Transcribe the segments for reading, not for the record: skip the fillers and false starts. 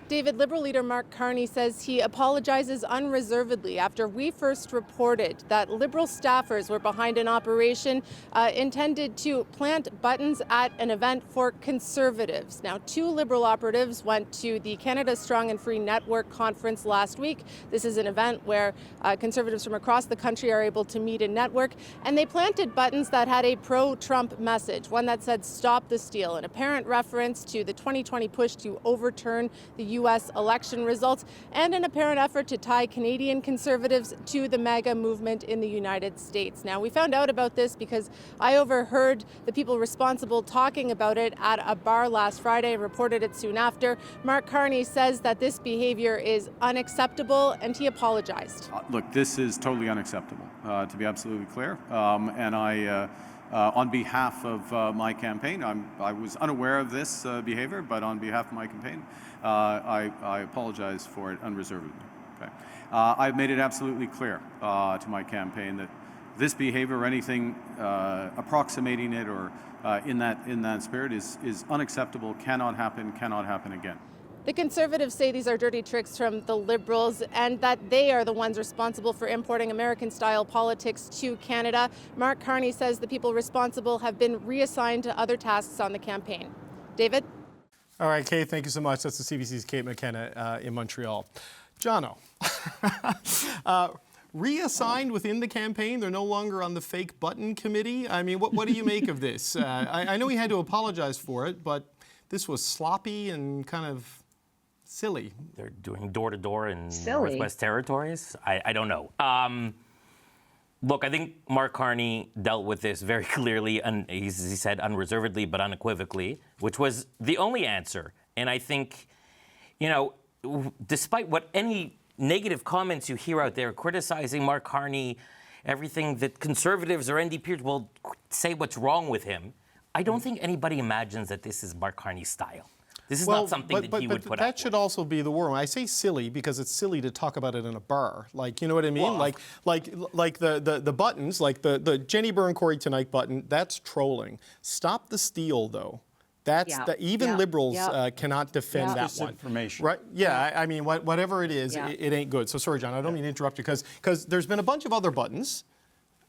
David, Liberal leader Mark Carney says he apologizes unreservedly after we first reported that Liberal staffers were behind an operation intended to plant buttons at an event for Conservatives. Now, 2 Liberal operatives went to the Canada Strong and Free Network conference last week. This is an event where Conservatives from across the country are able to meet and network, and they planted buttons that had a pro-Trump message, one that said "Stop the Steal," an apparent reference to the 2020 push to overturn the U.S. election results, and an apparent effort to tie Canadian Conservatives to the MAGA movement in the United States. Now, we found out about this because I overheard the people responsible talking about it at a bar last Friday and reported it soon after. Mark Carney says that this behavior is unacceptable, and he apologized. Look, this is totally unacceptable, to be absolutely clear. And I on behalf of my campaign, I was unaware of this behavior, but on behalf of my campaign, I apologize for it unreservedly. Okay. I've made it absolutely clear to my campaign that this behavior or anything approximating it or in that spirit is unacceptable, cannot happen again. The Conservatives say these are dirty tricks from the Liberals and that they are the ones responsible for importing American-style politics to Canada. Mark Carney says the people responsible have been reassigned to other tasks on the campaign. David? All right, Kate, thank you so much. That's the CBC's Kate McKenna in Montreal. Jono, reassigned within the campaign? They're no longer on the fake button committee? I mean, what do you make of this? I know he had to apologize for it, but this was sloppy and kind of silly. They're doing door-to-door in Northwest Territories? I don't know. Look, I think Mark Carney dealt with this very clearly, and he said unreservedly but unequivocally, which was the only answer. And I think, you know, despite what any negative comments you hear out there criticizing Mark Carney, everything that Conservatives or NDPers will say what's wrong with him, I don't think anybody imagines that this is Mark Carney's style. This is not something that he would put up with. That should also be the word. I say silly because it's silly to talk about it in a bar. Like, you know what I mean? Well, like the buttons, like the Jenny Byrne Corey Tonight button, that's trolling. Stop the steal, though. That's even Liberals cannot defend that one. Information. Right? Yeah. I mean, whatever it is, it ain't good. So sorry, John, I don't mean to interrupt you because there's been a bunch of other buttons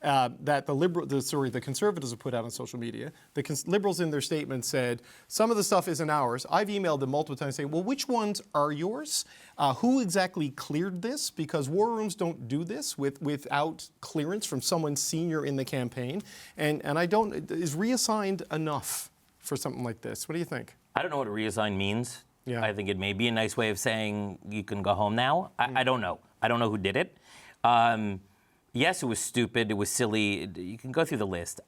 that the Conservatives have put out on social media. The Liberals in their statement said, some of the stuff isn't ours. I've emailed them multiple times saying, well, which ones are yours? Who exactly cleared this? Because war rooms don't do this without clearance from someone senior in the campaign. And is reassigned enough for something like this? What do you think? I don't know what reassigned means. Yeah. I think it may be a nice way of saying you can go home now. I don't know. I don't know who did it. Yes, it was stupid. It was silly. You can go through the list.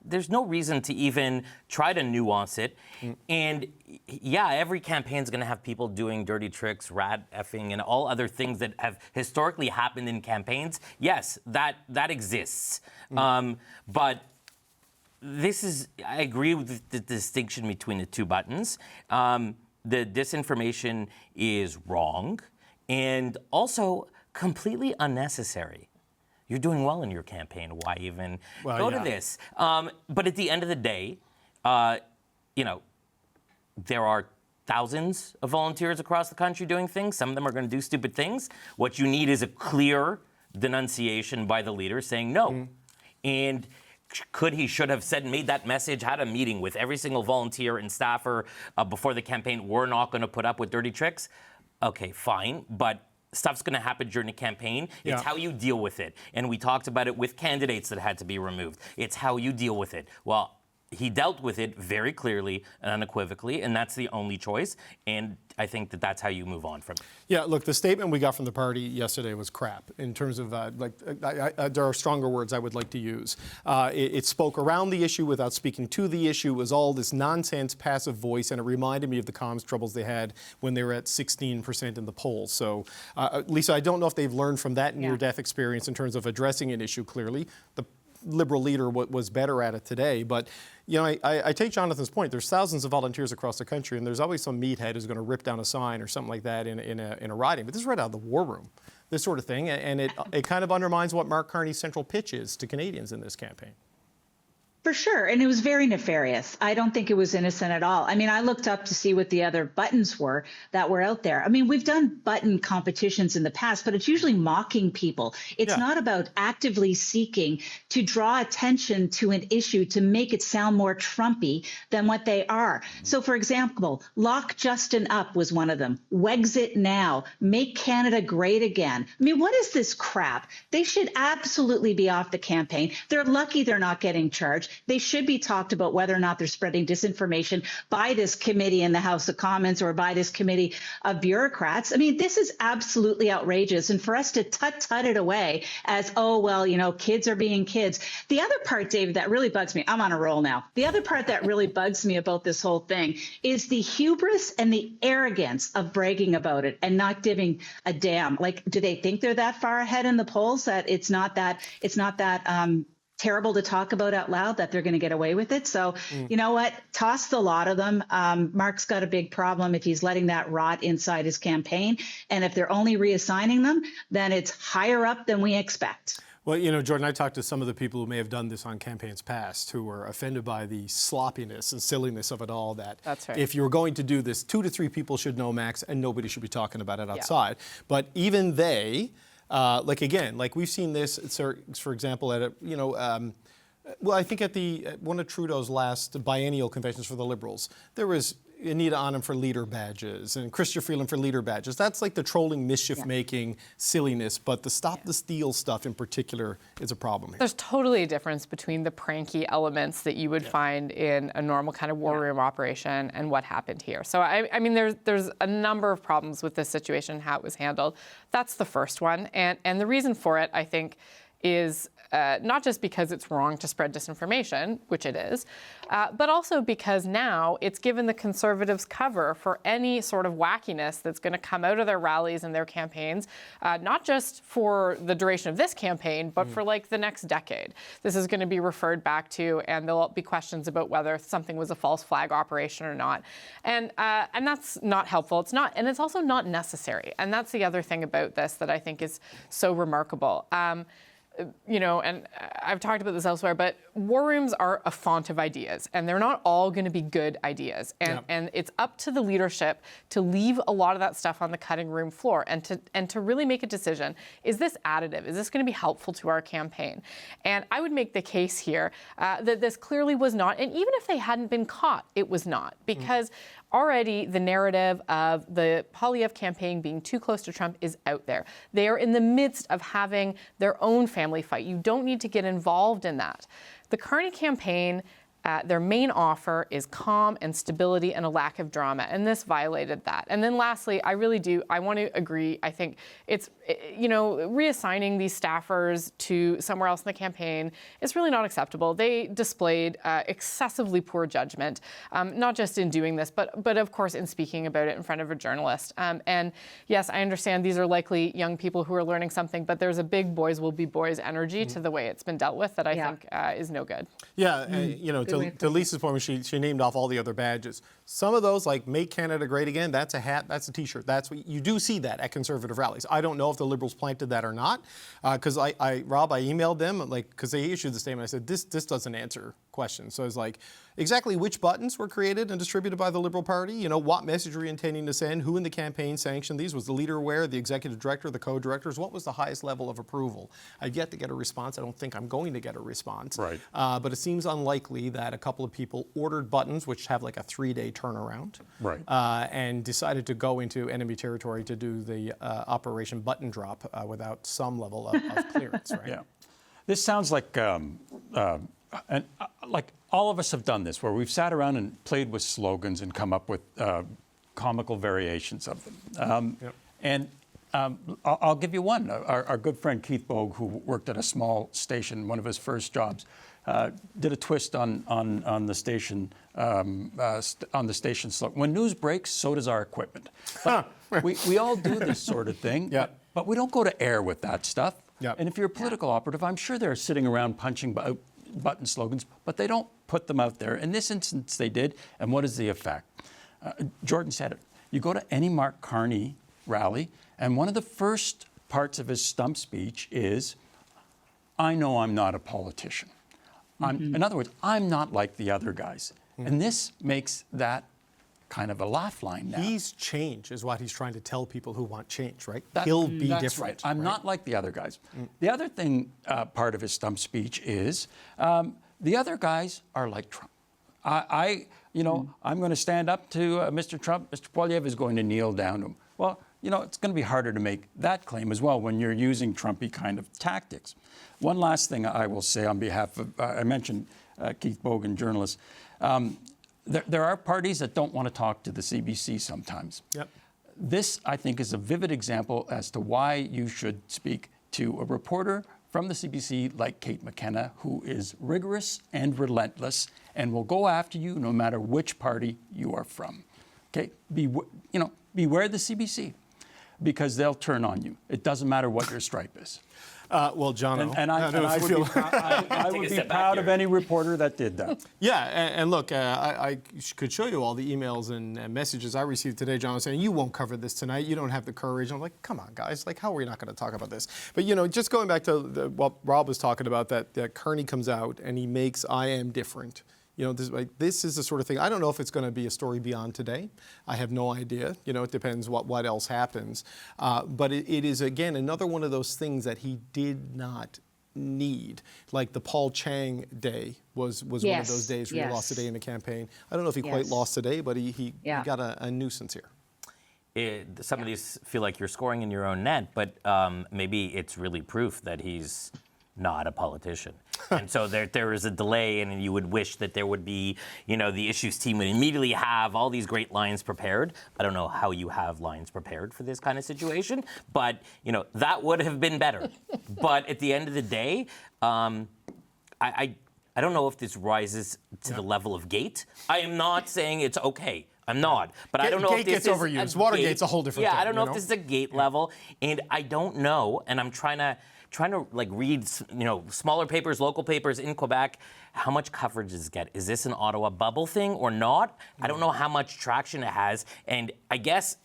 There's no reason to even try to nuance it. And yeah, every campaign's going to have people doing dirty tricks, rat effing, and all other things that have historically happened in campaigns. Yes, that exists. But this is, I agree with the distinction between the two buttons. The disinformation is wrong and also completely unnecessary. You're doing well in your campaign. Why even go to this? But at the end of the day, you know, there are thousands of volunteers across the country doing things. Some of them are going to do stupid things. What you need is a clear denunciation by the leader saying no. And should have said, made that message, had a meeting with every single volunteer and staffer before the campaign. We're not going to put up with dirty tricks. Okay, fine. But stuff's going to happen during the campaign. It's how you deal with it. And we talked about it with candidates that had to be removed. It's how you deal with it. Well, he dealt with it very clearly and unequivocally, and that's the only choice. And I think that that's how you move on from it. Yeah, look, the statement we got from the party yesterday was crap in terms of, there are stronger words I would like to use. It spoke around the issue without speaking to the issue. It was all this nonsense, passive voice, and it reminded me of the comms troubles they had when they were at 16% in the polls. So, Lisa, I don't know if they've learned from that near-death experience in terms of addressing an issue clearly. The Liberal leader was better at it today. But, you know, I take Jonathan's point. There's thousands of volunteers across the country, and there's always some meathead who's going to rip down a sign or something like that in a riding. But this is right out of the war room, this sort of thing. And it kind of undermines what Mark Carney's central pitch is to Canadians in this campaign. For sure. And it was very nefarious. I don't think it was innocent at all. I mean, I looked up to see what the other buttons were that were out there. I mean, we've done button competitions in the past, but it's usually mocking people. It's not about actively seeking to draw attention to an issue to make it sound more Trumpy than what they are. So, for example, Lock Justin Up was one of them. Wexit Now. Make Canada Great Again. I mean, what is this crap? They should absolutely be off the campaign. They're lucky they're not getting charged. They should be talked about whether or not they're spreading disinformation by this committee in the House of Commons or by this committee of bureaucrats. I mean, this is absolutely outrageous. And for us to tut it away as, oh, well, you know, kids are being kids. The other part, David, that really bugs me, I'm on a roll now. The other part that really bugs me about this whole thing is the hubris and the arrogance of bragging about it and not giving a damn. Like, do they think they're that far ahead in the polls that it's not that terrible to talk about out loud that they're going to get away with it? So, you know what? Toss the lot of them. Mark's got a big problem if he's letting that rot inside his campaign. And if they're only reassigning them, then it's higher up than we expect. Well, you know, Jordan, I talked to some of the people who may have done this on campaigns past who were offended by the sloppiness and silliness of it all, that That's right. if you're going to do this, 2 to 3 people should know max and nobody should be talking about it outside. But even they, like we've seen this, for example, at I think at one of Trudeau's last biennial conventions for the Liberals, there was Anita Anand for leader badges and Chrystia Freeland for leader badges. That's like the trolling, mischief-making silliness, but the stop the steal stuff in particular is a problem here. There's totally a difference between the pranky elements that you would find in a normal kind of war room operation and what happened here. So, I mean, there's a number of problems with this situation and how it was handled. That's the first one. And the reason for it, I think, is not just because it's wrong to spread disinformation, which it is, but also because now it's given the Conservatives cover for any sort of wackiness that's going to come out of their rallies and their campaigns, not just for the duration of this campaign, but for like the next decade. This is going to be referred back to, and there'll be questions about whether something was a false flag operation or not. And that's not helpful. It's not, and it's also not necessary. And that's the other thing about this that I think is so remarkable. You know, and I've talked about this elsewhere, but war rooms are a font of ideas, and they're not all going to be good ideas. And it's up to the leadership to leave a lot of that stuff on the cutting room floor and to really make a decision. Is this additive? Is this going to be helpful to our campaign? And I would make the case here that this clearly was not. And even if they hadn't been caught, it was not, because already the narrative of the Poilievre campaign being too close to Trump is out there. They are in the midst of having their own family fight. You don't need to get involved in that. The Carney campaign, their main offer is calm and stability and a lack of drama, and this violated that. And then lastly, I want to agree, I think it's, reassigning these staffers to somewhere else in the campaign is really not acceptable. They displayed excessively poor judgment, not just in doing this, but of course in speaking about it in front of a journalist. And yes, I understand these are likely young people who are learning something, but there's a big boys will be boys energy to the way it's been dealt with that I think is no good. Yeah, to Lisa's point, she named off all the other badges. Some of those, like Make Canada Great Again, that's a hat, that's a T-shirt. That's what you do see that at Conservative rallies. I don't know if the Liberals planted that or not, because Rob, I emailed them, because they issued the statement. I said, this doesn't answer questions. So I was like, exactly which buttons were created and distributed by the Liberal Party? You know, what message were you intending to send? Who in the campaign sanctioned these? Was the leader aware, the executive director, the co-directors? What was the highest level of approval? I've yet to get a response. I don't think I'm going to get a response. Right. But it seems unlikely that a couple of people ordered buttons, which have like a 3-day turnaround, right, and decided to go into enemy territory to do the Operation Button Drop without some level of clearance, right? Yeah. This sounds like like all of us have done this, where we've sat around and played with slogans and come up with comical variations of them. And I'll give you one. Our good friend Keith Bogue, who worked at a small station, one of his first jobs, did a twist on the station slogan. When news breaks, so does our equipment. We all do this sort of thing, but we don't go to air with that stuff. And if you're a political operative, I'm sure they're sitting around punching button slogans, but they don't put them out there. In this instance, they did. And what is the effect? Jordan said it. You go to any Mark Carney rally, and one of the first parts of his stump speech is, I know I'm not a politician. In other words, I'm not like the other guys. And this makes that kind of a laugh line now. He's change is what he's trying to tell people who want change, right? He'll be that's different. Right. I'm not like the other guys. The other thing, part of his stump speech is, the other guys are like Trump. I'm going to stand up to Mr. Trump. Mr. Poilievre is going to kneel down to him. Well, it's going to be harder to make that claim as well when you're using Trumpy kind of tactics. One last thing I will say on behalf of, I mentioned Keith Bogan, journalist. There are parties that don't want to talk to the CBC sometimes. Yep. This, I think, is a vivid example as to why you should speak to a reporter from the CBC like Kate McKenna, who is rigorous and relentless and will go after you no matter which party you are from. Okay? Beware the CBC, because they'll turn on you. It doesn't matter what your stripe is. Well, John, I would be proud of any reporter that did that. Yeah, and look, I could show you all the emails and messages I received today, John, saying, you won't cover this tonight, you don't have the courage. I'm like, come on, guys, like, how are we not going to talk about this? But, just going back to what Rob was talking about, that Carney comes out and he makes I am different. This is the sort of thing. I don't know if it's going to be a story beyond today. I have no idea. It depends what else happens. But it is, again, another one of those things that he did not need. Like the Paul Chang day was one of those days where he lost a day in the campaign. I don't know if he quite lost today, but he got a nuisance here. Some of these feel like you're scoring in your own net, but maybe it's really proof that he's not a politician. And so there is a delay, and you would wish that there would be, the issues team would immediately have all these great lines prepared. I don't know how you have lines prepared for this kind of situation, but, that would have been better. But at the end of the day, I don't know if this rises to the level of Gate. I am not saying it's okay. I'm not, but I don't know if this gets overused. Watergate's a whole different thing. Yeah, I don't know if this is a Gate level, and I don't know, and I'm trying to read, smaller papers, local papers in Quebec. How much coverage does it get? Is this an Ottawa bubble thing or not? I don't know how much traction it has, and I guess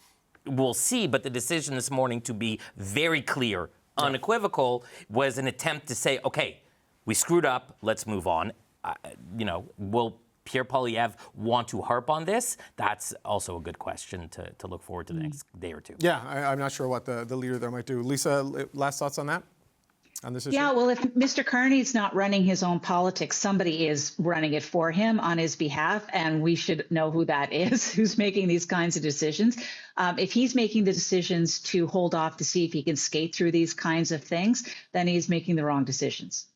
we'll see. But the decision this morning to be very clear, unequivocal, was an attempt to say, okay, we screwed up. Let's move on. Will Pierre Poilievre want to harp on this? That's also a good question to look forward to the next day or two. Yeah, I'm not sure what the leader there might do. Lisa, last thoughts on that? On this issue? Yeah, well, if Mr. Carney's not running his own politics, somebody is running it for him on his behalf, and we should know who that is, who's making these kinds of decisions. If he's making the decisions to hold off to see if he can skate through these kinds of things, then he's making the wrong decisions.